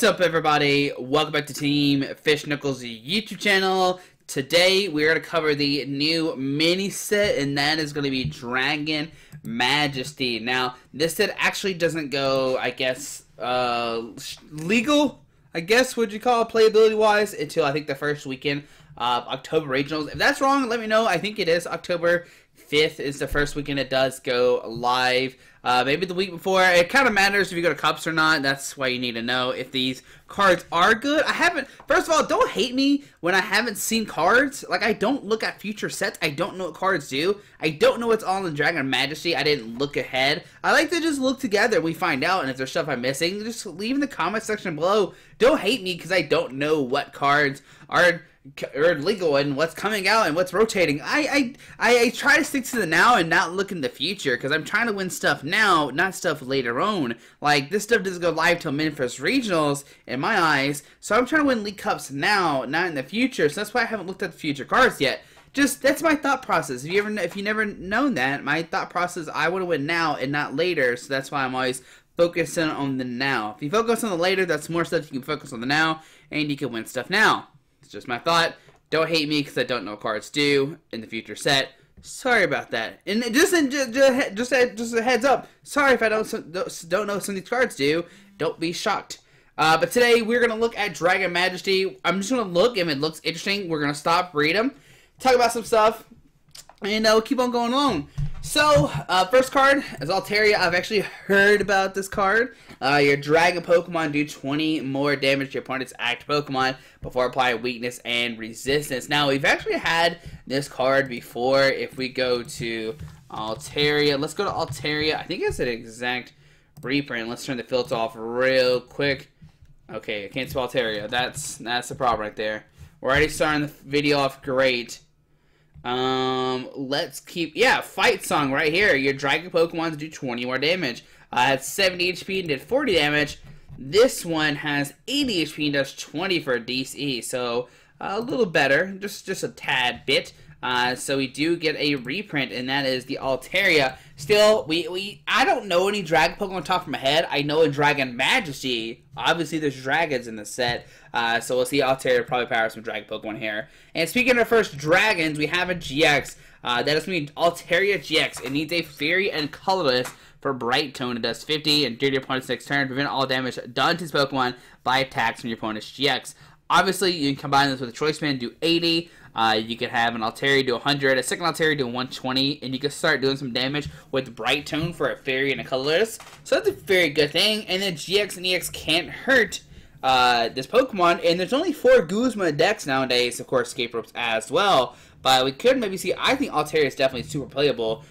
What's up, everybody? Welcome back to Team FISHKNUCKLES YouTube channel. Today we're going to cover the new mini set, and that is going to be Dragon Majesty. Now, this set actually doesn't go, I guess, legal, I guess, would you call it, playability wise, until I think the first weekend of October regionals. If that's wrong, let me know. I think it is October 5th is the first weekend it does go live. Maybe the week before. It kind of matters if you go to Cups or not. That's why you need to know if these cards are good. First of all, don't hate me when I haven't seen cards. Like, I don't look at future sets. I don't know what cards do. I don't know what's all in Dragon Majesty. I didn't look ahead. I like to just look together. We find out, and if there's stuff I'm missing, just leave in the comment section below. Don't hate me because I don't know what cards are legal and what's coming out and what's rotating. I try to stick to the now and not look in the future because I'm trying to win stuff now, not stuff later on. Like, this stuff doesn't go live till Memphis Regionals in my eyes, so I'm trying to win League Cups now, not in the future. So that's why I haven't looked at the future cards yet. Just, that's my thought process. If you never known that, my thought process, I want to win now and not later. So that's why I'm always focusing on the now. If you focus on the later, that's more stuff you can focus on the now, and you can win stuff now. It's just my thought. Don't hate me because I don't know what cards do in the future set. Sorry about that. And just a heads up. Sorry if I don't know some of these cards do. Don't be shocked. But today we're gonna look at Dragon Majesty. I'm just gonna look. If it looks interesting, we're gonna stop, read them, talk about some stuff, and we'll keep on going along. So, first card is Altaria. I've actually heard about this card. Your Dragon Pokemon do 20 more damage to your opponent's active Pokemon before applying weakness and resistance. Now, we've actually had this card before. If we go to Altaria, let's go to Altaria. I think it's an exact reprint. Let's turn the filter off real quick. Okay, I can't spell Altaria. That's the problem right there. We're already starting the video off great. Let's keep, Fight Song right here. Your Dragon Pokemons do 20 more damage. Had 70 HP and did 40 damage. This one has 80 HP and does 20 for DC, so a little better, just a tad bit. So we do get a reprint, and that is the Altaria. Still, I don't know any Dragon Pokemon on top of my head. I know a Dragon Majesty. Obviously, there's dragons in the set, so we'll see Altaria probably power some Dragon Pokemon here. And speaking of first dragons, we have a GX. That is going to be Altaria GX. It needs a Fairy and Colorless for Bright Tone. It does 50 and during your opponent's next turn, prevent all damage done to his Pokemon by attacks from your opponent's GX. Obviously, you can combine this with a Choice Band, do 80. You could have an Altaria do 100, a second Altaria do 120, and you can start doing some damage with Bright Tone for a Fairy and a Colorless. So that's a very good thing. And then GX and EX can't hurt this Pokemon. And there's only 4 Guzma decks nowadays, of course, Escape Ropes as well. But we could maybe see, I think Altaria is definitely super playable.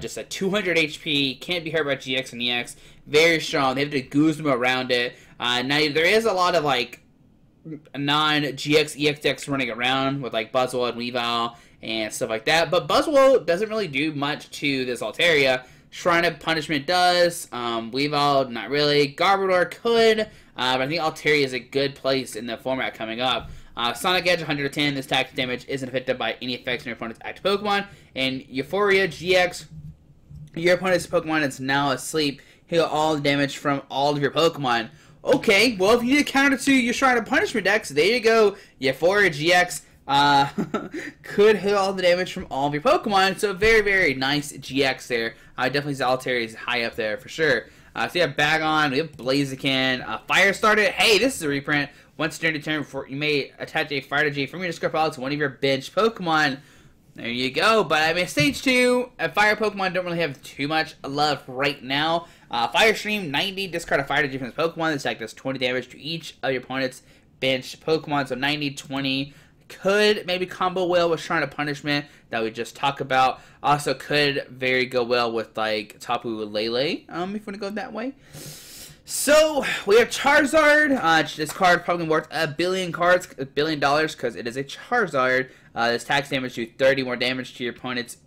Just at 200 HP, can't be hurt by GX and EX. Very strong. They have the Guzma around it. Now, there is a lot of, like, non-GX, EX decks running around with, like, Buzzwole and Weavile and stuff like that. But Buzzwole doesn't really do much to this Altaria. Shrine of Punishment does. Weavile, not really. Garbodor could. But I think Altaria is a good place in the format coming up. Sonic Edge, 110. This attack damage isn't affected by any effects on your opponent's active Pokemon. And Euphoria GX, your opponent's Pokemon is now asleep. Heal all the damage from all of your Pokemon. Okay, well, if you need a counter to your Shrine of Punishment decks, there you go. Euphoria GX could heal all the damage from all of your Pokemon. So very, very nice GX there. Definitely Altaria is high up there for sure. So you have Bagon, we have Blaziken, Fire Started. Hey, this is a reprint. Once during the turn, you may attach a Fire Energy from your discard pile to one of your bench Pokemon. There you go. But I mean, Stage 2, Fire Pokemon don't really have too much love right now. Fire Stream, 90, discard a Fire Energy from this Pokemon. This deck does 20 damage to each of your opponent's bench Pokemon. So 90, 20. Could maybe combo well with Shrine of Punishment that we just talked about. Also could very go well with, like, Tapu Lele, if you want to go that way. So, we have Charizard. This card probably worth $1 billion because it is a Charizard. This attacks damage do 30 more damage to your opponent's.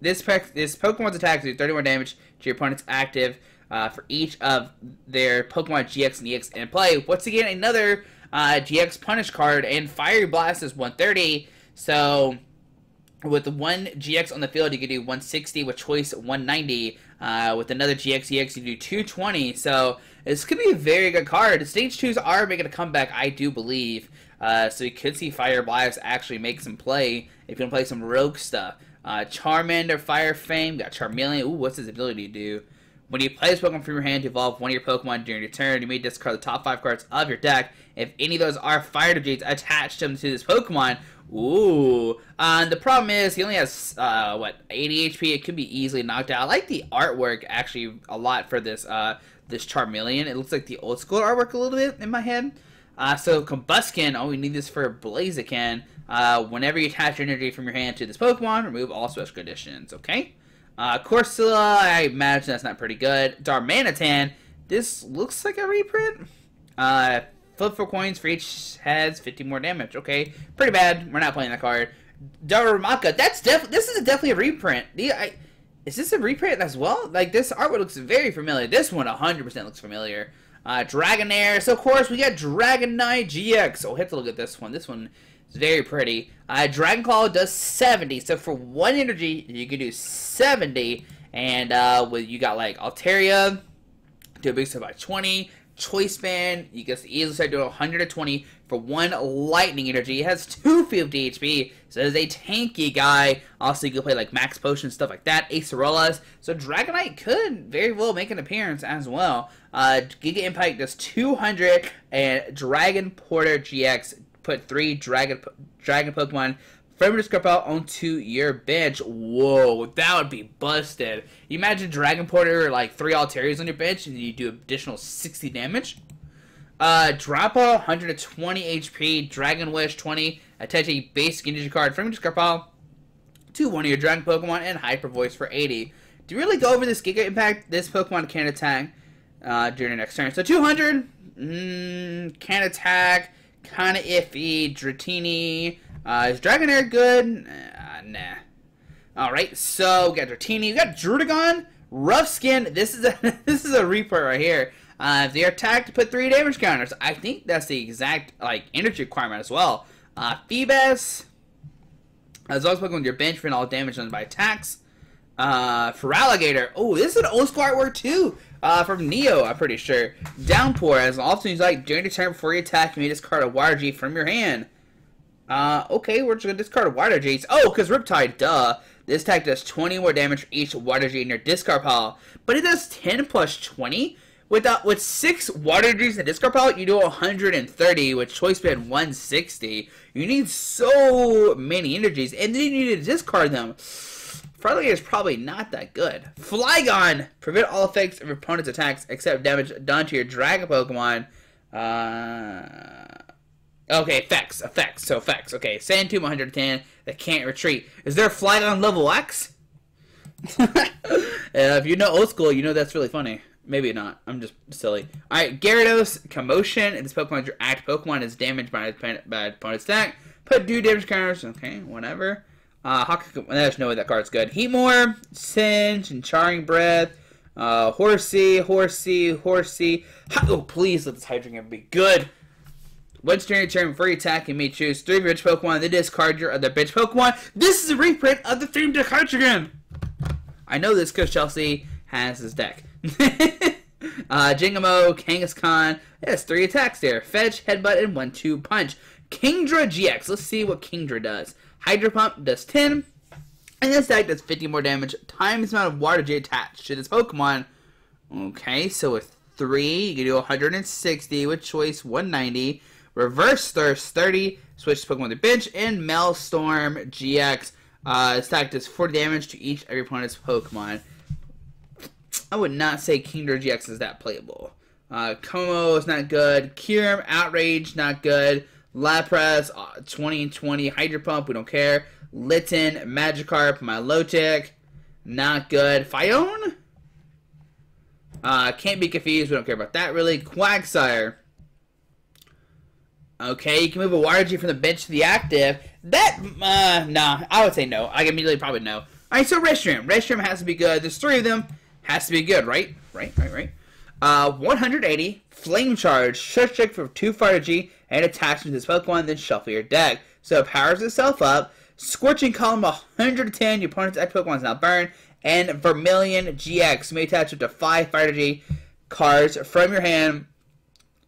This Pokemon's attacks do 30 more damage to your opponent's active for each of their Pokemon GX and EX in play. Once again, another GX Punish card, and Fiery Blast is 130. So, with one GX on the field, you can do 160 with Choice 190. With another GX EX, you do 220. So This could be a very good card. Stage 2s are making a comeback, I do believe. So you could see Fire Blast actually make some play if you want to play some rogue stuff. Charmander, Fire Fame, got Charmeleon. Ooh, what's his ability to do? When you play this Pokemon from your hand to evolve one of your Pokemon during your turn, you may discard the top 5 cards of your deck. If any of those are fire energies, attach them to this Pokemon. Ooh. The problem is he only has, 80 HP. It could be easily knocked out. I like the artwork actually a lot for this, this Charmeleon. It looks like the old school artwork a little bit in my head. So Combuskin, oh, we need this for Blaziken. Whenever you attach your energy from your hand to this Pokemon, remove all special conditions, okay? Corsola, I imagine that's not pretty good. Darmanitan, this looks like a reprint. Flip 4 coins for each heads, 50 more damage. Okay, pretty bad. We're not playing that card. Darumaka, this is definitely a reprint. Is this a reprint as well? Like, this artwork looks very familiar. This one 100% looks familiar. Dragonair, so of course we got Dragonite GX. So we'll have to look at this one. This one is very pretty. Dragon Claw does 70, so for 1 energy you can do 70. And you got like Altaria, do a big stuff by 20. Choice Band, you can easily start doing 120 for 1 lightning energy. It has 250 HP, so it is a tanky guy. Also, you can play like Max Potion, stuff like that. Acerolas, so Dragonite could very well make an appearance as well. Giga Impact does 200, and Dragon Porter GX put 3 Dragon Pokemon from your discard pile onto your bench. Whoa, that would be busted. You imagine Dragon Porter, like 3 Altarias on your bench, and you do additional 60 damage. Droppa, 120 HP, Dragon Wish, 20. Attach a basic energy card from your discard pile to one of your Dragon Pokemon, and Hyper Voice for 80. To really go over this Giga Impact, this Pokemon can attack during the next turn. So 200, can attack, kind of iffy. Dratini. Is Dragonair good? Nah. Alright, so we got Dratini. We got Druddigon. Rough Skin. This is a reprint right here. If they are attacked, put 3 damage counters. I think that's the exact energy requirement as well. Phoebus. As long as Pokemon on your bench for all damage done by attacks. Feraligatr. Oh, this is an old school artwork too. From Neo, I'm pretty sure. Downpour. As often as you like during the turn before you attack, you may discard a Water G from your hand. Okay, we're just gonna discard Water Gs. Oh, because Riptide, duh. This attack does 20 more damage for each Water G in your discard pile. But it does 10 plus 20. With 6 Water Gs in the discard pile, you do 130. With Choice Band 160. You need so many energies, and then you need to discard them. Feraligatr is probably not that good. Flygon! Prevent all effects of your opponent's attacks except damage done to your Dragon Pokemon. Okay, effects. Okay, Sand Tomb 110 that can't retreat. Is there a Flygon level X? If you know old school, you know that's really funny. Maybe not. I'm just silly. Alright, Gyarados, Commotion. And this Pokemon is your active Pokemon. Is damaged by opponent's attack. Put 2 damage counters. Okay, whatever. There's no way that card's good. Heatmore, Singe, and Charring Breath. Horsey. Oh, please let this Hydreigon be good. Once during your turn, before you attack, you may choose 3 of your bench Pokemon, then discard your other bench Pokemon. This is a reprint of the themed deck Hydreigon. I know this because Chelsea has his deck. Jingamo, Kangaskhan. It has 3 attacks there. Fetch, Headbutt, and 1-2 Punch. Kingdra GX. Let's see what Kingdra does. Hydro Pump does 10. And this deck does 50 more damage times the amount of Water G attached to this Pokemon. Okay, so with 3, you can do 160. With Choice, 190. Reverse Thirst, 30. Switch to Pokemon to bench. And Maelstrom GX. This deck does 40 damage to each of your opponent's Pokemon. I would not say Kingdra GX is that playable. Como is not good. Kyurem, Outrage, not good. Lapras, 20 and 20. Hydro Pump, we don't care. Litten, Magikarp, Milotic, not good. Phione? Can't be confused, we don't care about that really. Quagsire. Okay, you can move a Water G from the bench to the active. That, nah, I would say no. I immediately probably no. Alright, so Restroom. Restroom has to be good. There's 3 of them. Has to be good, right? Right. 180. Flame Charge. Shush check for 2 Fire G and attach to this Pokemon, then shuffle your deck. So it powers itself up. Scorching Column 110. Your opponent's active Pokemon is now burned. And Vermilion GX. You may attach up to 5 Fire G cards from your hand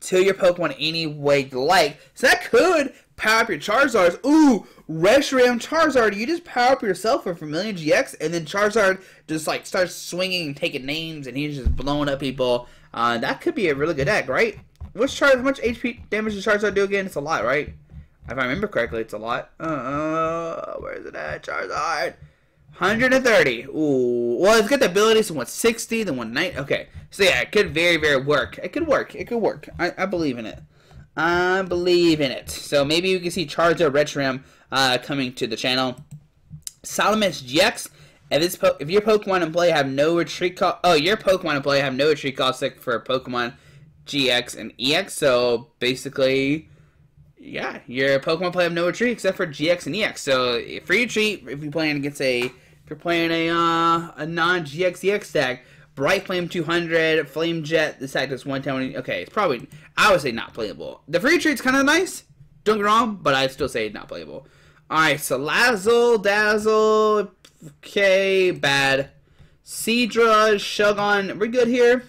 to your Pokemon any way you like. So that could power up your Charizards. Ooh, Reshiram Charizard. You just power up yourself for Vermilion GX, and then Charizard just like starts swinging and taking names, and he's just blowing up people. That could be a really good deck, right? How much HP damage does Charizard do again? It's a lot, right? If I remember correctly, it's a lot. Where is it at? Charizard. 130. Ooh. Well, it's got the abilities to 160, then 190. Okay. So yeah, it could very, very work. It could work. It could work. I believe in it. I believe in it. So maybe we can see Charizard Reshiram coming to the channel. Salamence GX. If your Pokemon in play have no retreat call, your Pokemon in play have no retreat call stick for Pokemon GX and EX. So basically, yeah, your Pokemon play have no retreat except for GX and EX. So free retreat if you're playing against a non-GX EX deck. Bright Flame 200, Flame Jet. This deck does 110. Okay, it's probably, I would say, not playable. The free retreat's kind of nice. Don't get me wrong, but I'd still say not playable. All right, so Dazzle. Okay, bad. Seadra, Shogun, we're good here.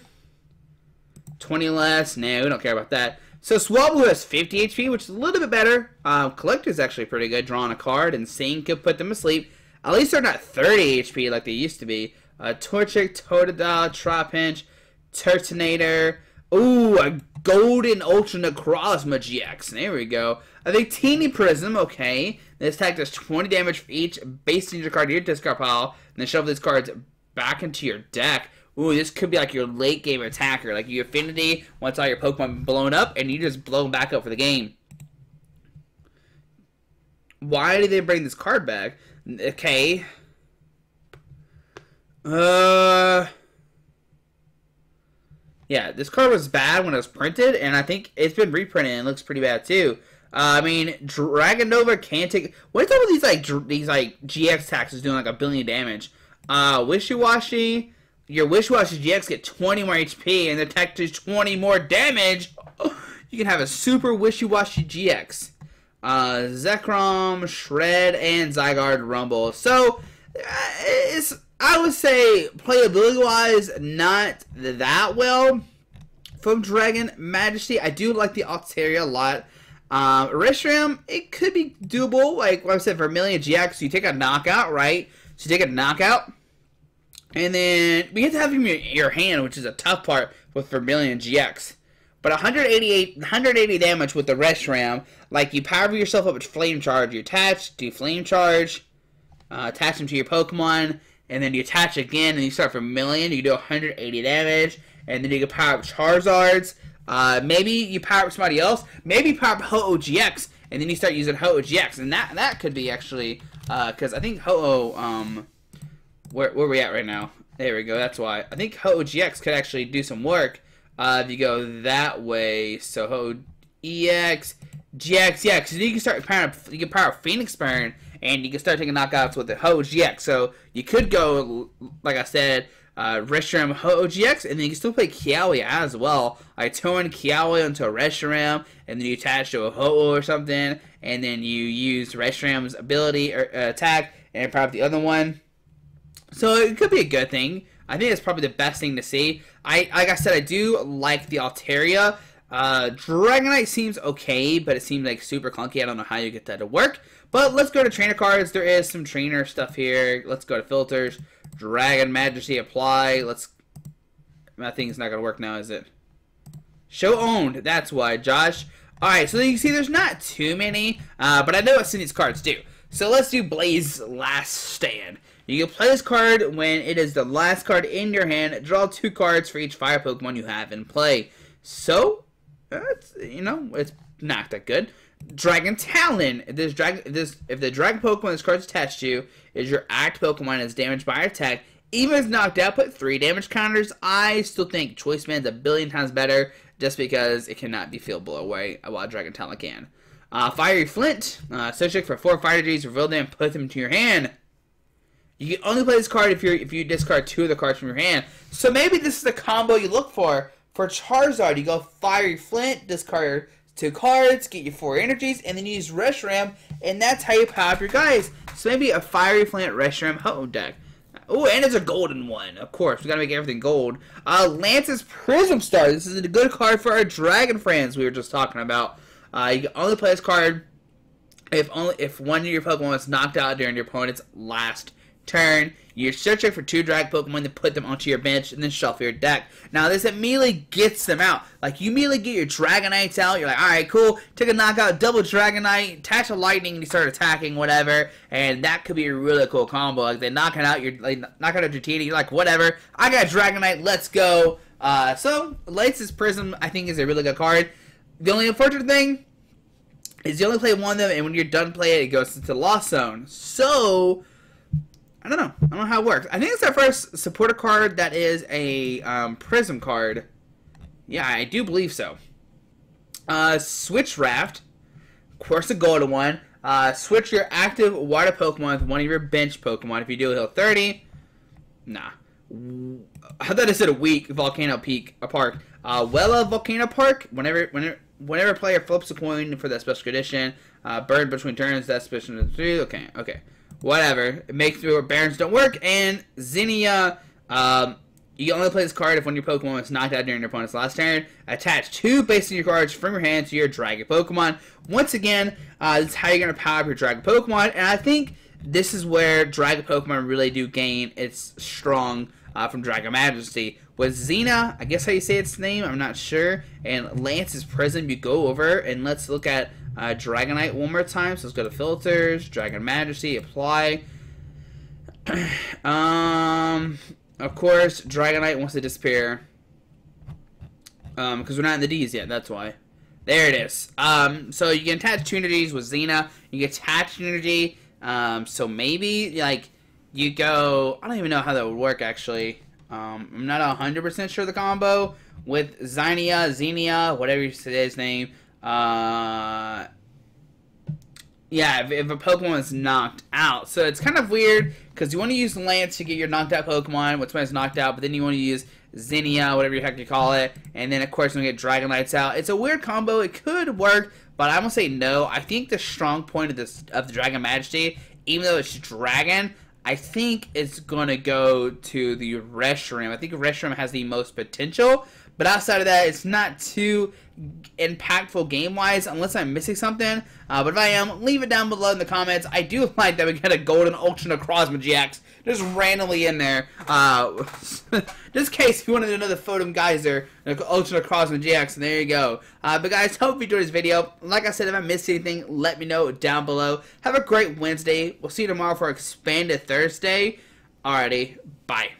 20 less, no, we don't care about that. So Swablu has 50 HP, which is a little bit better. Collector's actually pretty good, drawing a card, and Sing could put them asleep. At least they're not 30 HP like they used to be. Torchic, Totodile, Trapinch, Turtonator. Ooh, a Golden Ultra Necrozma GX. There we go. I think Teeny Prism, okay. This attack does 20 damage for each base danger card to your discard pile, and then shove these cards back into your deck. Ooh, this could be like your late game attacker. Like your Affinity, once all your Pokemon blown up, and you just blow them back up for the game. Why did they bring this card back? Okay. Yeah, this card was bad when it was printed, and I think it's been reprinted and it looks pretty bad too. I mean, Dragon Nova can't take. What's up with these GX taxes doing like 1 billion damage? Wishy-Washy. Your Wishy-Washy GX get 20 more HP, and the tech does 20 more damage. You can have a super Wishy-Washy GX. Zekrom, Shred, and Zygarde Rumble. So, I would say, playability-wise, not that well from Dragon Majesty. I do like the Altaria a lot. Reshiram, it could be doable. Like what I said, Vermilion GX, you take a knockout, right? So you take a knockout, and then we have to have him in your hand, which is a tough part with Vermilion GX. But 180 damage with the Reshiram, like you power yourself up with Flame Charge. You attach, do Flame Charge, attach them to your Pokemon, and then you attach again, and you start Vermilion. You do 180 damage, and then you can power up Charizards. Maybe you power up somebody else. Maybe power up Ho-Oh GX, and then you start using Ho-Oh GX, and that could be actually, because I think Ho-Oh, where are we at right now? There we go. That's why I think Ho-Oh GX could actually do some work. If you go that way, so Ho-Oh EX, GX, yeah, because you can start powering up. You can power up Phoenix Burn, and you can start taking knockouts with the Ho-Oh GX. So you could go, like I said, Reshiram Ho-Oh GX, and then you can still play Kiawe as well. I turn Kiawe into a Reshiram, and then you attach to a Ho-Oh or something, and then you use Reshiram's ability or attack, and power up the other one. So it could be a good thing. I think it's probably the best thing to see. Like I said, I do like the Altaria. Dragonite seems okay, but it seems like super clunky. I don't know how you get that to work. But let's go to trainer cards. There is some trainer stuff here. Let's go to filters. Dragon Majesty apply. That thing's not gonna work now, is it? Show owned. That's why, Josh. All right, so you can see there's not too many, but I know what some of these cards do. So let's do Blaze Last Stand. You can play this card when it is the last card in your hand. Draw 2 cards for each fire Pokemon you have in play. So, it's not that good. Dragon Talon. If the Dragon Pokemon this card's attached to is your act Pokemon is damaged by attack, even if it's knocked out, put 3 damage counters. I still think Choice Band's a billion times better just because it cannot be fieldable away while Dragon Talon can. Fiery Flint. Search for 4 fire energies, reveal them, put them into your hand. You can only play this card if you discard 2 of the cards from your hand. So maybe this is the combo you look for. For Charizard, you go Fiery Flint, discard 2 cards, get your 4 energies, and then you use Reshiram, and that's how you power up your guys. So maybe a Fiery Flint Reshiram Ho-Oh deck. Oh, and it's a golden one. Of course, we gotta make everything gold. Lance's Prism Star. This is a good card for our Dragon friends we were just talking about. You can only play this card if one of your Pokemon is knocked out during your opponent's last turn. You're searching for 2 Dragon Pokemon to put them onto your bench and then shuffle your deck. Now, this immediately gets them out. Like, you immediately get your Dragonites out. You're like, alright, cool. Take a knockout, double Dragonite, attach a Lightning, and you start attacking, whatever. And that could be a really cool combo. Like, they knock it out, you're like, knock out your TD, you're like, whatever. I got Dragonite, let's go. So, Lance's Prism, I think, is a really good card. The only unfortunate thing is you only play one of them, and when you're done playing it goes into the Lost Zone. So, I don't know how it works. I think it's our first supporter card that is a Prism card. Yeah, I do believe so. Switch Raft. Of course, a golden one. Switch your active water Pokemon with one of your bench Pokemon. If you do, heal 30. Nah. I thought it said a weak Volcano Peak Park. Wella Volcano Park. Whenever a player flips a coin for that special condition, burn between turns. That's special condition. Okay. Whatever. It makes me where Barons don't work. And Zinnia, you can only play this card if one of your Pokemon is knocked out during your opponent's last turn. Attach 2 base in your cards from your hand to your Dragon Pokemon. Once again, this is how you're going to power up your Dragon Pokemon. And I think this is where Dragon Pokemon really do gain its strong from Dragon Majesty. With Xena, I guess how you say its name, I'm not sure. And Lance's Prism, you go over and let's look at Dragonite one more time. So let's go to Filters, Dragon Majesty, Apply. Of course, Dragonite wants to disappear. Because we're not in the D's yet, that's why. There it is. So you can attach 2 energies with Xena. You can attach energy. So maybe, like, you go... I don't even know how that would work, actually. I'm not 100% sure the combo. With Xenia, whatever you say his name. Yeah, if a Pokemon is knocked out. So it's kind of weird, because you want to use Lance to get your knocked out Pokemon when someone's knocked out, but then you want to use Xenia, whatever the heck you call it, and then of course you get Dragonites out. It's a weird combo. It could work, but I'm going to say no. I think the strong point of the Dragon Majesty, even though it's Dragon, I think it's going to go to the Reshiram. I think Reshiram has the most potential, but outside of that, it's not too impactful game-wise unless I'm missing something. But if I am, leave it down below in the comments. I do like that we got a golden Ultra Necrozma GX just randomly in there. Just in case if you wanted another Photon Geyser, Ultra Necrozma GX, and there you go. But guys, hope you enjoyed this video. Like I said, if I missed anything, let me know down below. Have a great Wednesday. We'll see you tomorrow for Expanded Thursday. Alrighty, bye.